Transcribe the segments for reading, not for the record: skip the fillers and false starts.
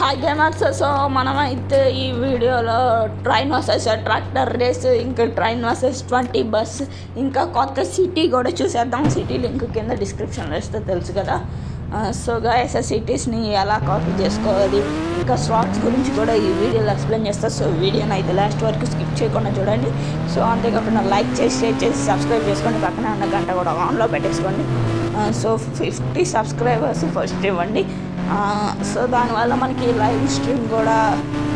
Hi gamers. So మనమైతే ఈ వీడియోలో ట్రైన్ వర్సెస్ ట్రాక్టర్ రేస్, ఇంకా ట్రైన్ వర్సెస్ 20 బస్, ఇంకా కొత్త సిటీ కూడా చూసేద్దాం. సిటీ లింక్ కింద డిస్క్రిప్షన్లో ఇస్తే తెలుసు కదా. సో గైస్, సిటీస్ని ఎలా కాపీ చేసుకోవాలి, ఇంకా స్లాట్స్ గురించి కూడా ఈ వీడియోలో ఎక్స్ప్లెయిన్ చేస్తారు. సో వీడియోని అయితే లాస్ట్ వరకు స్కిప్ చేయకుండా చూడండి. సో అంతేకాకుండా లైక్ చేసి, షేర్ చేసి, సబ్స్క్రైబ్ చేసుకోండి. పక్కనే ఉన్న గంట కూడా ఆన్లో పెట్టేసుకోండి. సో 50 సబ్స్క్రైబర్స్ ఫస్ట్ ఇవ్వండి. సో దానివల్ల మనకి లైవ్ స్ట్రీమ్ కూడా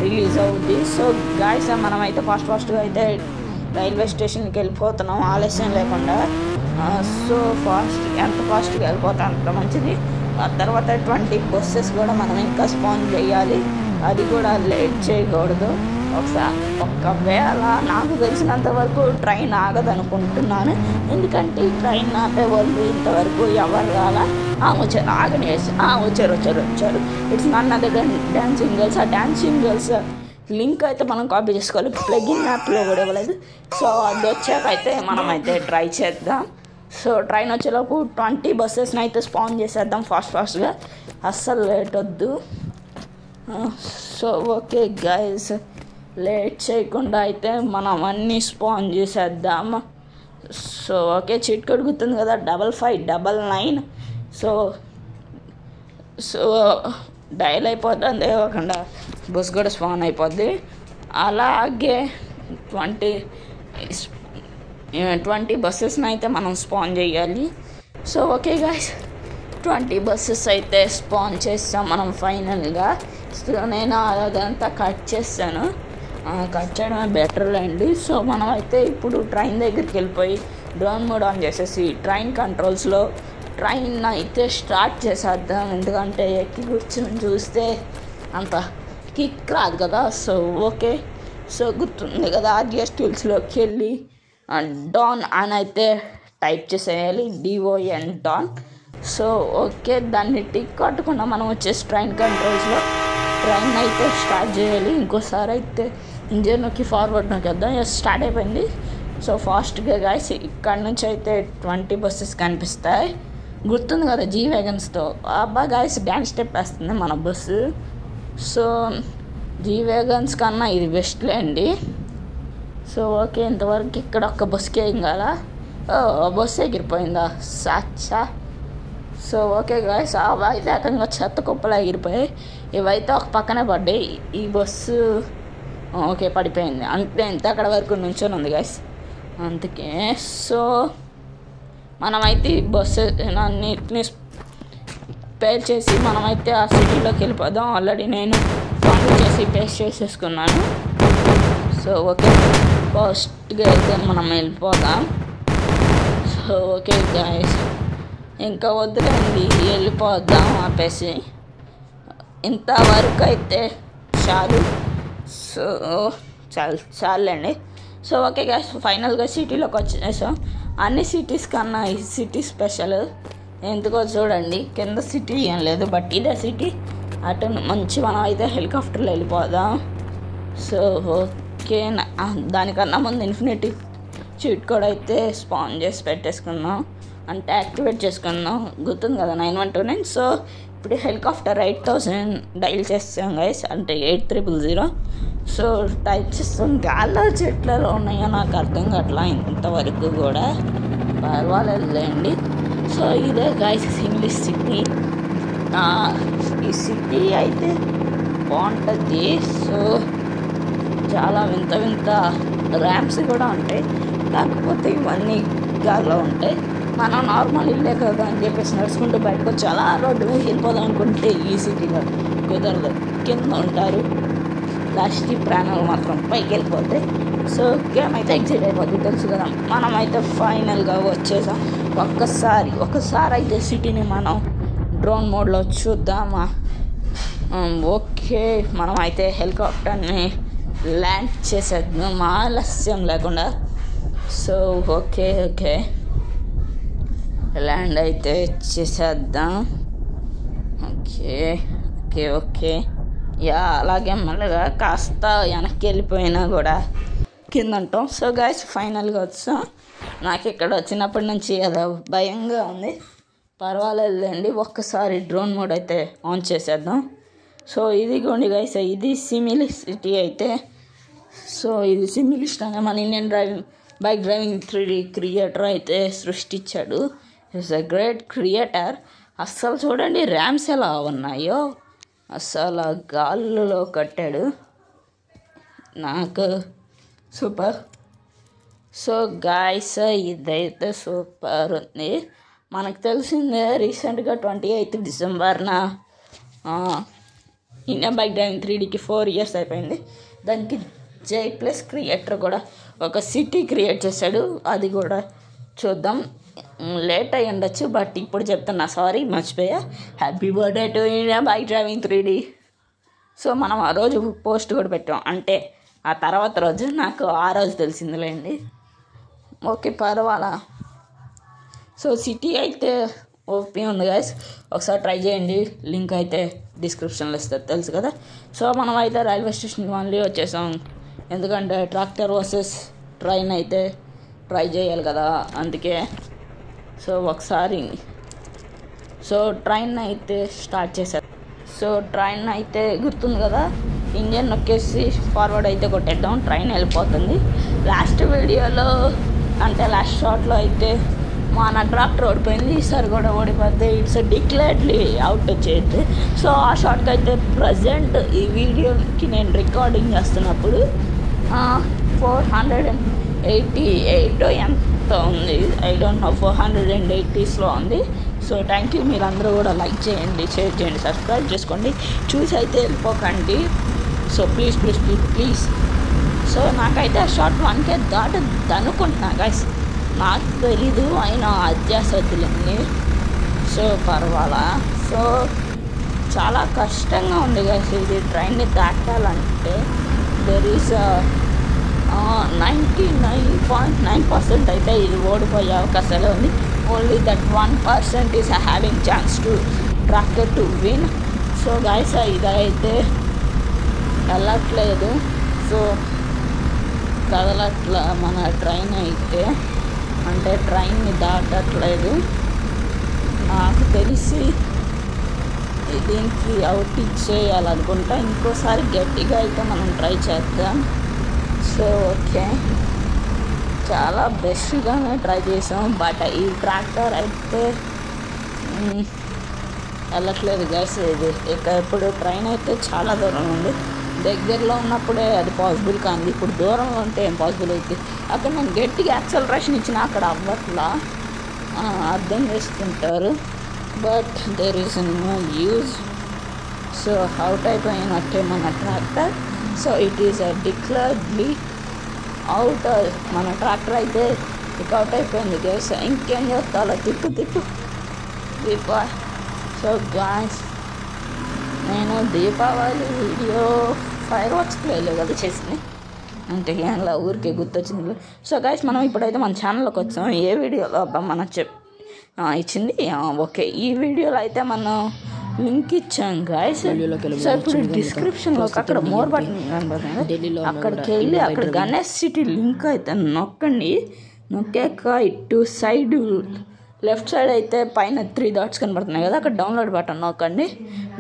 రిలీజ్ అవుద్ది. సో గాయస్, మనమైతే ఫాస్ట్గా అయితే రైల్వే స్టేషన్కి వెళ్ళిపోతున్నాం ఆలస్యం లేకుండా. సో ఎంత ఫాస్ట్గా వెళ్ళిపోతే అంత మంచిది. ఆ తర్వాత 20 బస్సెస్ కూడా మనం ఇంకా స్పాన్ చేయాలి. అది కూడా లేట్ చేయకూడదు. ఒకవేళ నాకు తెలిసినంత వరకు ట్రైన్ ఆగదు అనుకుంటున్నాను. ఎందుకంటే ఈ ట్రైన్ ఆపే వాళ్ళు ఇంతవరకు ఎవరు రాలా. వచ్చారు, ఆగనేసి వచ్చారు. It's none other than dancing girls. ఆ డాన్సింగ్ గర్ల్స్ లింక్ అయితే మనం కాపీ చేసుకోవాలి. ప్లగిన్ యాప్లో కూడా ఇవ్వలేదు. సో అది వచ్చాక అయితే మనమైతే ట్రై చేద్దాం. సో ట్రైన్ వచ్చేలోపు 20 బస్సెస్ని అయితే స్పాన్ చేసేద్దాం ఫాస్ట్గా. అస్సలు లేట్ వద్దు. సో ఓకే గైస్, లేట్ చేయకుండా అయితే మనం అన్నీ స్పాన్ చేసేద్దాం. సో ఓకే, చీట్ కోడ్ గుర్తుంది కదా, 5599. సో డైల్ అయిపోతుంది. అంతేకాకుండా బస్ కూడా స్పాన్ అయిపోద్ది. అలాగే 20 బస్సెస్ని అయితే మనం స్పాన్ చేయాలి. సో ఓకే గైస్, 20 బస్సెస్ అయితే స్పాన్ చేస్తాం మనం ఫైనల్గా. సో నేను అదంతా కట్ చేస్తాను. కట్ చేయడమే బెటర్లేండి. సో మనం అయితే ఇప్పుడు ట్రైన్ దగ్గరికి వెళ్ళిపోయి డ్రోన్ మోడ్ ఆన్ చేసేసి ట్రైన్ కంట్రోల్స్లో ట్రైన్ అయితే స్టార్ట్ చేసేద్దాం. ఎందుకంటే ఎక్కి కూర్చొని చూస్తే అంత కిక్ రాదు కదా. సో ఓకే, సో గుర్తుంది కదా, ఆర్డిఎస్ టూల్స్లోకి వెళ్ళి డాన్ అని అయితే టైప్ చేసేయాలి, DON డాన్. సో ఓకే, దాన్ని టిక్ కొట్టకుండా మనం వచ్చేసి ట్రైన్ కంట్రోల్స్లో ట్రైన్ అయితే స్టార్ట్ చేయాలి. ఇంకోసారి అయితే ఇంజిన్ నొక్కి ఫార్వర్డ్ నొక్కేద్దాం. స్టార్ట్ అయిపోయింది. సో ఫాస్ట్గా గాయస్, ఇక్కడ నుంచి అయితే 20 బస్సెస్ కనిపిస్తాయి. గుర్తుంది కదా జీ వ్యాగన్స్తో. అబ్బా గాయస్, డ్యాన్స్ స్టెప్ వేస్తుంది మన బస్సు. సో జీ వ్యాగన్స్ కన్నా ఇది బెస్ట్లే అండి. సో ఓకే, ఇంతవరకు ఇక్కడ ఒక్క బస్సుకి ఏం కాదా, బస్సు ఎగిరిపోయిందా సాచ్చా. సో ఓకే గాయస్, అవైతే ఏకంగా చెత్త కుప్పలు ఎగిరిపోయాయి. ఇవైతే ఒక పక్కనే పడ్డాయి. ఈ బస్సు ఓకే పడిపోయింది. అంటే ఎంత అక్కడ వరకు నుంచొని ఉంది గాయస్, అందుకే. సో మనమైతే ఈ బస్సు అన్నిటిని పేర్ చేసి మనమైతే ఆ సిటీలోకి వెళ్ళిపోదాం. ఆల్రెడీ నేను ఫోన్ చేసి పేస్ట్ చేసేసుకున్నాను. సో ఓకే, ఫస్ట్గా అయితే మనం వెళ్ళిపోదాం. సో ఓకే గాయస్, ఇంకా వద్దులేండి, వెళ్ళిపోద్దాం ఆపేసి. ఇంతవరకు అయితే చాలు. సో చాలండి. సో ఓకే గాయస్, ఫైనల్గా సిటీలోకి వచ్చేసాం. అన్ని సిటీస్ కన్నా ఈ సిటీ స్పెషల్. ఎందుకో చూడండి, కింద సిటీ ఏం లేదు, బట్ ఇదే సిటీ. అటు మంచి మనం అయితే హెలికాప్టర్లో వెళ్ళిపోదాం. సో ఓకే, దానికన్నా ముందు ఇన్ఫినిటీ చీట్ కోడ్ అయితే స్పాన్ చేసి పెట్టేసుకుందాం, అంటే యాక్టివేట్ చేసుకుందాం. గుర్తుంది కదా 9129. సో ఇప్పుడు హెలికాప్టర్ 8000 డైల్ చేస్తాం గైస్, అంటే 8300. సో టైప్ చేస్తాం. గాల్లో చెట్లలో ఉన్నాయో నాకు అర్థం కావట్లా ఇంతవరకు కూడా, పర్వాలేదులేండి. సో ఇదే గైస్ ఇంగ్లీష్ సిటీ. ఈ సిటీ అయితే బాగుంటుంది. సో చాలా వింత ర్యాంప్స్ కూడా ఉంటాయి, కాకపోతే ఇవన్నీ గాల్లో ఉంటాయి. మనం నార్మల్ ఇల్లే కదా అని చెప్పేసి నడుచుకుంటూ బయటకు వచ్చి అలా రోడ్డు మీద వెళ్ళిపోదాం అనుకుంటే ఈ సిటీలో కుదరదు. కింద ఉంటారు, లాస్ట్ ప్రాణాలు మాత్రం పైకి వెళ్ళిపోతాయి. సో గేమ్ అయితే ఎగ్జిట్ అయిపోతుంది, తెలుసు కదా. మనమైతే ఫైనల్గా వచ్చేసాం. ఒకసారి అయితే సిటీని మనం డ్రోన్ మోడ్లో చూద్దామా. ఓకే, మనమైతే హెలికాప్టర్ని ల్యాండ్ చేసేద్దాం ఆలస్యం లేకుండా. సో ఓకే ల్యాండ్ అయితే చేసేద్దాం. ఓకే యా, అలాగే మళ్ళీ కాస్త వెనక్కి వెళ్ళిపోయినా కూడా కింద ఉంటాం. సో గైస్, ఫైనల్గా వచ్చాం. నాకు ఇక్కడ వచ్చినప్పటి నుంచి అదో భయంగా ఉంది, పర్వాలేదులేండి. ఒక్కసారి డ్రోన్ మోడ్ అయితే ఆన్ చేసేద్దాం. సో ఇదిగోండి గైస్, ఇది సిమిలిసిటీ అయితే. సో ఇది సిమిలిస్ట్ అనే మన Indian bike driving 3D creator అయితే సృష్టించాడు. Is a great creator. అస్సలు చూడండి ర్యామ్స్ ఎలా ఉన్నాయో, అస్సలు గాల్లో కట్టాడు. నాకు సూపర్. సో గాయస్, ఇదైతే సూపర్ ఉంది. మనకు తెలిసిందే రీసెంట్గా 28th డిసెంబర్న ఇండియన్ బైక్ డ్రైవింగ్ 3Dకి 4 years అయిపోయింది. దానికి J+ క్రియేటర్ కూడా ఒక సిటీ క్రియేట్ చేశాడు. అది కూడా చూద్దాం. లేట్ అయ్యి ఉండొచ్చు, బట్ ఇప్పుడు చెప్తున్నా, సారీ మర్చిపోయా. Happy birthday to Indian bike driving 3D. So మనం ఆ రోజు పోస్ట్ కూడా పెట్టాం, అంటే ఆ తర్వాత రోజు, నాకు ఆ రోజు తెలిసిందిలేండి. ఓకే పర్వాలా. సో సిటీ అయితే ఓపీ ఉంది గైస్, ఒకసారి ట్రై చేయండి. లింక్ అయితే డిస్క్రిప్షన్లో ఇస్తారు, తెలుసు కదా. సో మనం అయితే రైల్వే స్టేషన్కి మళ్ళీ వచ్చేసాం, ఎందుకంటే ట్రాక్టర్ వర్సెస్ ట్రైన్ అయితే ట్రై చేయాలి కదా, అందుకే. సో ఒకసారి ట్రైన్ అయితే స్టార్ట్ చేశారు. సో ట్రైన్ అయితే గుర్తుంది కదా, ఇంజన్ నొక్కేసి ఫార్వర్డ్ అయితే కొట్టేద్దాం, ట్రైన్ వెళ్ళిపోతుంది. లాస్ట్ వీడియోలో అంటే లాస్ట్ షాట్లో అయితే మన ట్రాక్టర్ ఓడిపోయింది, ఈసారి కూడా ఓడిపోతే ఇట్స్ డిక్లేర్డ్లీ అవుట్ వచ్చేది. సో ఆ షాట్కి అయితే ప్రజెంట్ ఈ వీడియోకి నేను రికార్డింగ్ చేస్తున్నప్పుడు 488 ఎంత ఉంది, ఐ డోంట్ నో, 480sలో ఉంది. So thank you. మీరందరూ కూడా లైక్ చేయండి, షేర్ చేయండి, సబ్స్క్రైబ్ చేసుకోండి, చూసి అయితే వెళ్ళిపోకండి. So please. సో నాకైతే ఆ షార్ట్ 1K దాటద్దు అనుకుంటున్నా గైస్, నాకు తెలీదు, అయినా అధ్యాసద్దులన్నీ. సో పర్వాలా. సో చాలా కష్టంగా ఉంది గైస్ ఇది ట్రైన్ని దాటాలంటే. దెర్ ఈస్ 99.9% అయితే ఇది ఓడిపోయే అవకాశాలే ఉంది. Only that 1% is having chance to tractor to win. So guys ఇదైతే వెళ్ళట్లేదు, సో కదలట్లా మన ట్రైన్ అయితే, అంటే ట్రైన్ని దాటట్లేదు. నాకు తెలిసి దీనికి అవుట్ ఇచ్చేయాలనుకుంటా. ఇంకోసారి గట్టిగా అయితే మనం ట్రై చేద్దాం. సో ఓకే, చాలా బెస్ట్గానే ట్రై చేసాం, బట్ ఈ ట్రాక్టర్ అయితే వెళ్ళట్లేదు గైస్. ఇది ఇక ఇప్పుడు ట్రైన్ అయితే చాలా దూరం ఉంది, దగ్గరలో ఉన్నప్పుడే అది పాసిబుల్ కాదు, ఇప్పుడు దూరంలో ఉంటే ఏం పాసిబుల్ అవుతుంది. అక్కడ నేను గట్టిగా యాక్సలరేషన్ ఇచ్చినా అక్కడ అవ్వట్లా, అర్థం చేసుకుంటారు, but there is no use. So out అయిపోయినట్టే మన tractor. So it is declaredly out. మన ట్రాక్టర్ అయితే ఇక అవుట్ అయిపోయింది గైస్. ఇంకేం చేస్తాలో తిప్పు దీపా. సో గాయ్స్, నేను దీపావళి వీడియో ఫైర్ వర్క్స్కి వెళ్ళలేదు కదా చేసింది, అంటే ఇలా ఊరికే గుర్తొచ్చింది. సో గైస్, మనం ఇప్పుడైతే మన ఛానల్లోకి వచ్చాం. ఏ వీడియోలో మనం ఇచ్చింది, ఓకే, ఈ వీడియోలో అయితే మనం లింక్ ఇచ్చాం గైస్. సో ఇప్పుడు డిస్క్రిప్షన్లో అక్కడ మోర్ బటన్ కనబడుతుంది, అక్కడికి వెళ్ళి అక్కడ గణేష్ సిటీ లింక్ అయితే నొక్కండి. నొక్కాక ఇటు సైడ్ లెఫ్ట్ సైడ్ అయితే పైన 3 dots కనబడుతున్నాయి కదా, అక్కడ డౌన్లోడ్ బటన్ నొక్కండి.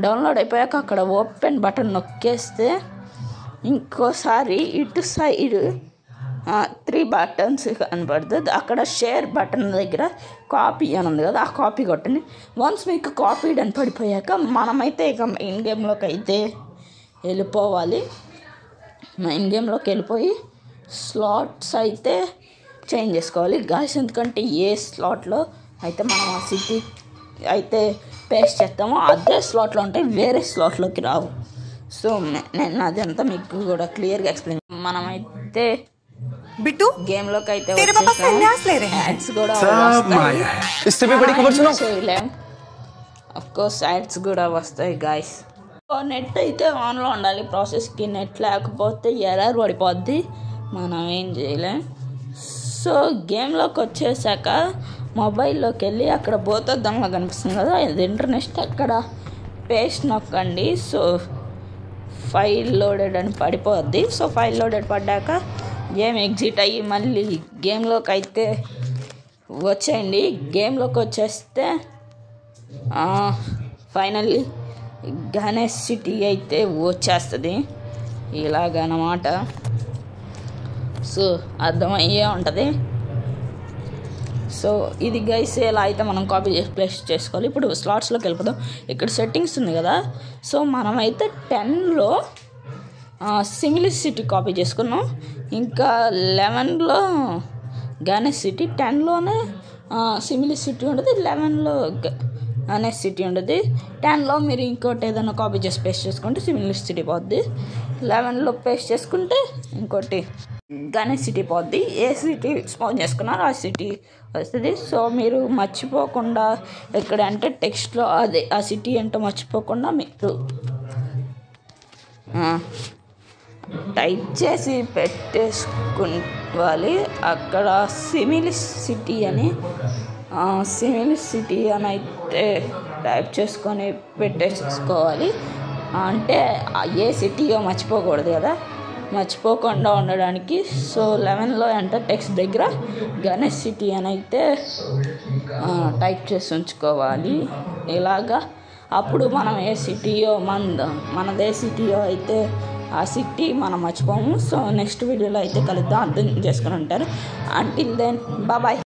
డౌన్లోడ్ అయిపోయాక అక్కడ ఓపెన్ బటన్ నొక్కేస్తే ఇంకోసారి ఇటు సైడ్ 3 buttons కనబడుతుంది. అక్కడ షేర్ బటన్ దగ్గర కాపీ అని ఉంది కదా, ఆ కాపీ కొట్టండి. వన్స్ మీకు కాపీ అని పడిపోయాక మనమైతే ఇక మెయిన్ గేమ్లోకి అయితే వెళ్ళిపోవాలి. మెయిన్ గేమ్లోకి వెళ్ళిపోయి స్లాట్స్ అయితే చేంజ్ చేసుకోవాలి గాయ్స్, ఎందుకంటే ఏ స్లాట్లో అయితే మనం ఆ సిటీ అయితే పేస్ట్ చేస్తామో అదే స్లాట్లో ఉంటాయి, వేరే స్లాట్లోకి రావు. సో నేను అదంతా మీకు కూడా క్లియర్గా ఎక్స్ప్లెయిన్. మనమైతే बिट्टू गेम लोग कहते तेरे पापा संन्यास ले रहे हैं एड्स కూడా इससे भी बड़ी खबर सुनो ఆఫ్ కోర్స్ యాడ్స్ కూడా వస్తాయి గాయ్స్. నెట్ అయితే ఆన్లో ఉండాలి ప్రాసెస్కి, నెట్ లేకపోతే ఎర్రర్ పడిపోద్ది, మనం ఏం చేయలేం. సో గేమ్లోకి వచ్చేసాక మొబైల్లోకి వెళ్ళి అక్కడ భూతద్దంలో కనిపిస్తుంది కదా, ఇది ఇంటర్నెట్, అక్కడ పేస్ట్ నొక్కండి. సో ఫైల్ లోడెడ్ అని పడిపోద్ది. సో ఫైల్ లోడెడ్ పడ్డాక గేమ్ ఎగ్జిట్ అయ్యి మళ్ళీ గేమ్లోకి అయితే వచ్చేయండి. గేమ్లోకి వచ్చేస్తే ఫైనల్లీ గణేష్ సిటీ అయితే వచ్చేస్తుంది ఇలాగనమాట. సో అర్థమయ్యే ఉంటుంది. సో ఇది గైస్ ఎలా అయితే మనం కాపీ చేసి ప్లేస్ చేసుకోవాలి. ఇప్పుడు స్లాట్స్లోకి వెళ్ళిపోదాం. ఇక్కడ సెట్టింగ్స్ ఉంది కదా. సో మనమైతే 10లో సింప్లిసిటీ కాపీ చేసుకున్నాం. ఇంకా 11లో గణేష్ సిటీ, 10లోనే సింప్లిసిటీ ఉంటుంది, 11లో గణేష్ సిటీ ఉంటుంది. 10లో మీరు ఇంకోటి ఏదైనా కాపీ చేసి పేస్ట్ చేసుకుంటే సింప్లిసిటీ పోద్ది. 11లో పేస్ట్ చేసుకుంటే ఇంకోటి గణేష్ సిటీ పోద్ది. ఏ సిటీ స్పాన్ చేసుకున్నారో ఆ సిటీ వస్తుంది. సో మీరు మర్చిపోకుండా ఎక్కడ అంటే టెక్స్ట్లో అదే ఆ సిటీ ఏంటో మర్చిపోకుండా మీరు టైప్ చేసి పెట్టేసుకోవాలి. అక్కడ సింప్లిసిటీ అని అయితే టైప్ చేసుకొని పెట్టేసుకోవాలి. అంటే ఏ సిటీయో మర్చిపోకూడదు కదా, మర్చిపోకుండా ఉండడానికి. సో 11లో ఎంటర్ టెక్స్ట్ దగ్గర గణేష్ సిటీ అని అయితే టైప్ చేసి ఉంచుకోవాలి ఇలాగా. అప్పుడు మనం ఏ సిటీయో మనదే సిటీయో అయితే ఆ సిటీ మనం మర్చిపోము. సో నెక్స్ట్ వీడియోలో అయితే కలుద్దాం. అర్థం చేసుకుని ఉంటారు. Until then bye.